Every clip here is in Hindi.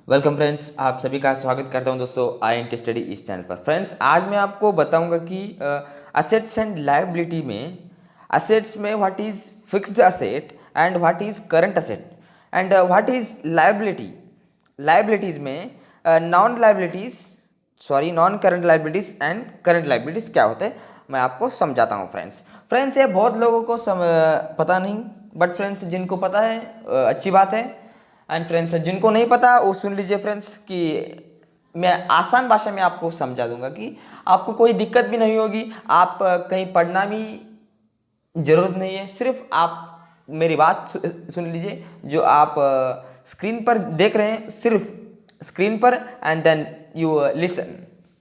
वेलकम फ्रेंड्स, आप सभी का स्वागत करता हूं दोस्तों INT स्टडी इस चैनल पर। फ्रेंड्स, आज मैं आपको बताऊंगा कि असेट्स एंड लायबिलिटी में असेट्स में what is fixed asset and what is current asset and what is liability. Liabilities में non current liabilities and current liabilities क्या होते हैं, मैं आपको समझाता हूँ। फ्रेंड्स ये बहुत लोगों को पता नहीं, बट फ्रेंड्स जिनको पता है अच्छी बात है। एंड फ्रेंड्स जिनको नहीं पता वो सुन लीजिए फ्रेंड्स कि मैं आसान भाषा में आपको समझा दूंगा कि आपको कोई दिक्कत भी नहीं होगी। आप कहीं पढ़ना भी जरूरत नहीं है, सिर्फ आप मेरी बात सुन लीजिए। जो आप स्क्रीन पर देख रहे हैं, सिर्फ स्क्रीन पर, and then you listen.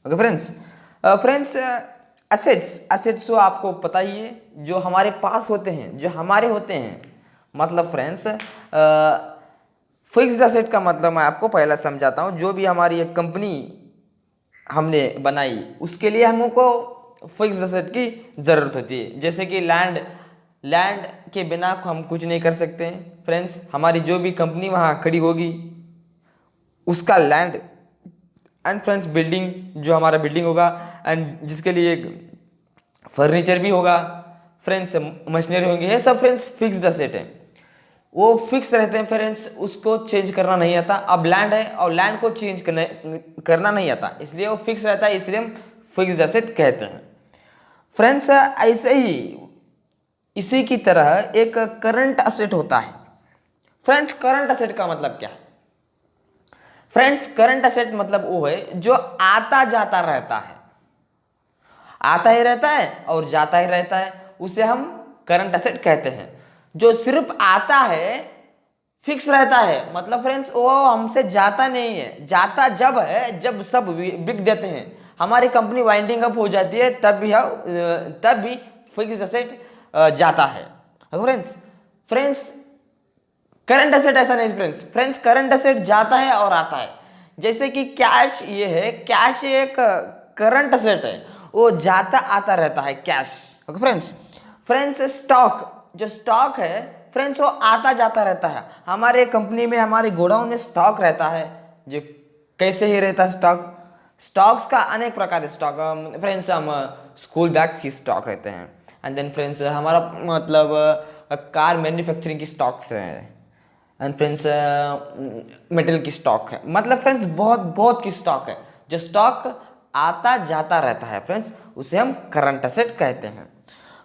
Okay friends. Friends assets तो आपको पता ही है, जो हमारे पास होते हैं, जो हमारे होते हैं। मतलब फ्रेंड्स फिक्स्ड असेट का मतलब मैं आपको पहला समझाता हूँ। जो भी हमारी एक कंपनी हमने बनाई, उसके लिए हमको फिक्स्ड असेट की ज़रूरत होती है। जैसे कि लैंड के बिना हम कुछ नहीं कर सकते हैं फ्रेंड्स। हमारी जो भी कंपनी वहाँ खड़ी होगी, उसका लैंड, एंड फ्रेंड्स बिल्डिंग, जो हमारा बिल्डिंग होगा, एंड जिसके लिए फर्नीचर भी होगा फ्रेंड्स, मशीनरी होंगी, ये सब फ्रेंड्स फिक्स्ड असेट है। वो फिक्स रहते हैं फ्रेंड्स, उसको चेंज करना नहीं आता। अब लैंड है और लैंड को चेंज करना नहीं आता, इसलिए वो फिक्स रहता है, इसलिए हम फिक्स्ड एसेट कहते हैं फ्रेंड्स। ऐसे ही इसी की तरह एक करंट एसेट होता है फ्रेंड्स। करंट एसेट का मतलब क्या है फ्रेंड्स? करंट एसेट मतलब वो है जो आता जाता रहता है, आता ही रहता है और जाता ही रहता है, उसे हम करंट एसेट कहते हैं। जो सिर्फ आता है, फिक्स रहता है, मतलब फ्रेंड्स वो हमसे जाता नहीं है। जाता जब है जब सब बिक देते हैं, हमारी कंपनी वाइंडिंग अप हो जाती है, तब भी फिक्स एसेट जाता है फ्रेंड्स। करंट एसेट ऐसा नहीं फ्रेंड्स करंट एसेट जाता है और आता है। जैसे कि कैश, ये है कैश, एक करंट एसेट है, वो जाता आता रहता है कैश। ओके फ्रेंड्स स्टॉक, जो स्टॉक है फ्रेंड्स वो आता जाता रहता है। हमारे कंपनी में, हमारे गोडाउन में स्टॉक रहता है, जो कैसे ही रहता है स्टॉक्स का अनेक प्रकार के स्टॉक फ्रेंड्स। हम स्कूल बैग्स की स्टॉक रहते हैं, एंड देन फ्रेंड्स हमारा मतलब कार मैन्युफैक्चरिंग की स्टॉक्स हैं, एंड फ्रेंड्स मेटल की स्टॉक है। मतलब फ्रेंड्स बहुत बहुत की स्टॉक है। जो स्टॉक आता जाता रहता है फ्रेंड्स, उसे हम करंट एसेट कहते हैं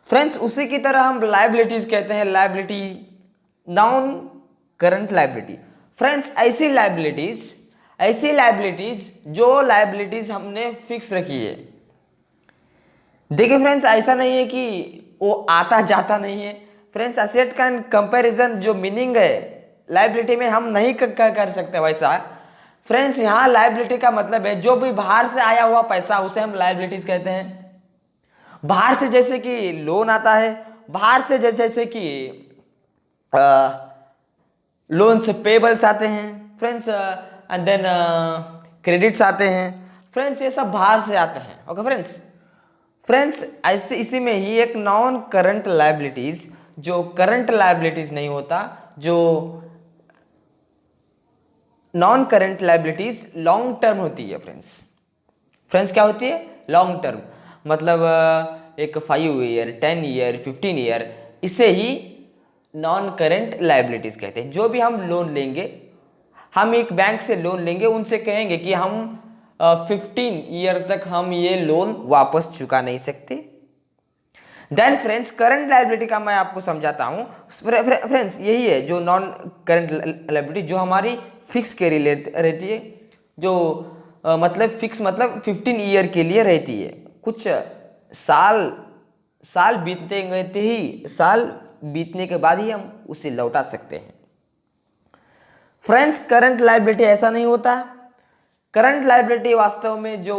फ्रेंड्स। उसी की तरह हम लायबिलिटीज कहते हैं। Liability, non current liability friends, ऐसी लायबिलिटीज जो लायबिलिटीज हमने फिक्स रखी है। देखिए फ्रेंड्स, ऐसा नहीं है कि वो आता जाता नहीं है फ्रेंड्स। एसेट का कंपैरिजन, जो मीनिंग है लायबिलिटी में, हम नहीं कर सकते वैसा फ्रेंड्स। यहाँ लायबिलिटी का मतलब है जो भी बाहर से आया हुआ पैसा, उसे हम लायबिलिटीज कहते हैं। बाहर से जैसे कि लोन आता है, बाहर से जैसे कि लोन से पेबल्स आते हैं फ्रेंड्स, एंड देन क्रेडिट्स आते हैं फ्रेंड्स, ये सब बाहर से आते हैं। ओके फ्रेंड्स ऐसे इसी में ही एक नॉन करंट लायबिलिटीज, जो करंट लायबिलिटीज नहीं होता, जो non current liabilities long term होती है फ्रेंड्स क्या होती है? लॉन्ग टर्म, मतलब एक 5 ईयर, 10 ईयर, 15 ईयर, इसे ही नॉन करंट लायबिलिटीज कहते हैं। जो भी हम लोन लेंगे, हम एक बैंक से लोन लेंगे, उनसे कहेंगे कि हम 15 ईयर तक हम ये लोन वापस चुका नहीं सकते। देन फ्रेंड्स करंट लायबिलिटी का मैं आपको समझाता हूं फ्रेंड्स। यही है जो नॉन करंट लायबिलिटी, जो हमारी फिक्स के लिए रहती है, जो मतलब फिक्स मतलब 15 ईयर के लिए रहती है। कुछ साल बीतने के बाद ही हम उसे लौटा सकते हैं फ्रेंड्स। करंट लायबिलिटी ऐसा नहीं होता। करंट लायबिलिटी वास्तव में जो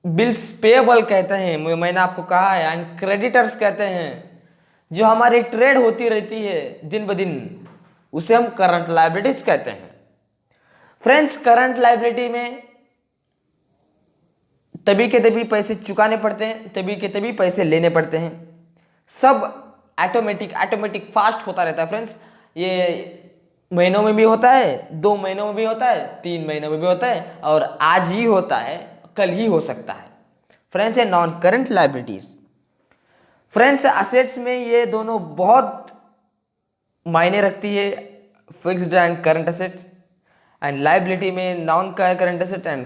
बिल्स पेएबल कहते हैं, मैंने आपको कहा है, एंड क्रेडिटर्स कहते हैं, जो हमारी ट्रेड होती रहती है दिन ब दिन, उसे हम करंट लायबिलिटीज कहते हैं फ्रेंड्स। करंट लायबिलिटी में तभी के तभी पैसे चुकाने पड़ते हैं, तभी के तभी पैसे लेने पड़ते हैं। सब ऑटोमेटिक फास्ट होता रहता है फ्रेंड्स। ये महीनों में भी होता है, 2 महीनों में भी होता है, 3 महीनों में भी होता है, और आज ही होता है, कल ही हो सकता है। फ्रेंड्स, ये non current liabilities. Friends, assets में ये दोनों बहुत मायने रखती है, fixed and current asset. And liability में non current asset and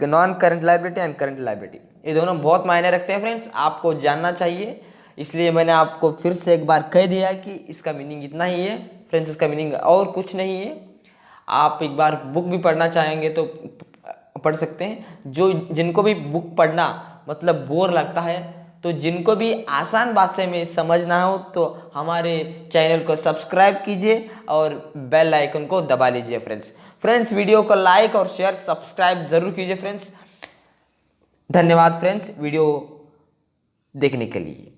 non current liability and current liability, ये दोनों बहुत मायने रखते हैं फ्रेंड्स, आपको जानना चाहिए। इसलिए मैंने आपको फिर से एक बार कह दिया कि इसका मीनिंग इतना ही है फ्रेंड्स, इसका मीनिंग और कुछ नहीं है। आप एक बार बुक भी पढ़ना चाहेंगे तो पढ़ सकते हैं। जो जिनको भी बुक पढ़ना मतलब बोर लगता है, तो जिनको भी आसान भाषा में समझना हो तो हमारे चैनल को सब्सक्राइब कीजिए और बेल आइकन को दबा लीजिए फ्रेंड्स, वीडियो को लाइक और शेयर सब्सक्राइब जरूर कीजिए फ्रेंड्स। धन्यवाद फ्रेंड्स वीडियो देखने के लिए।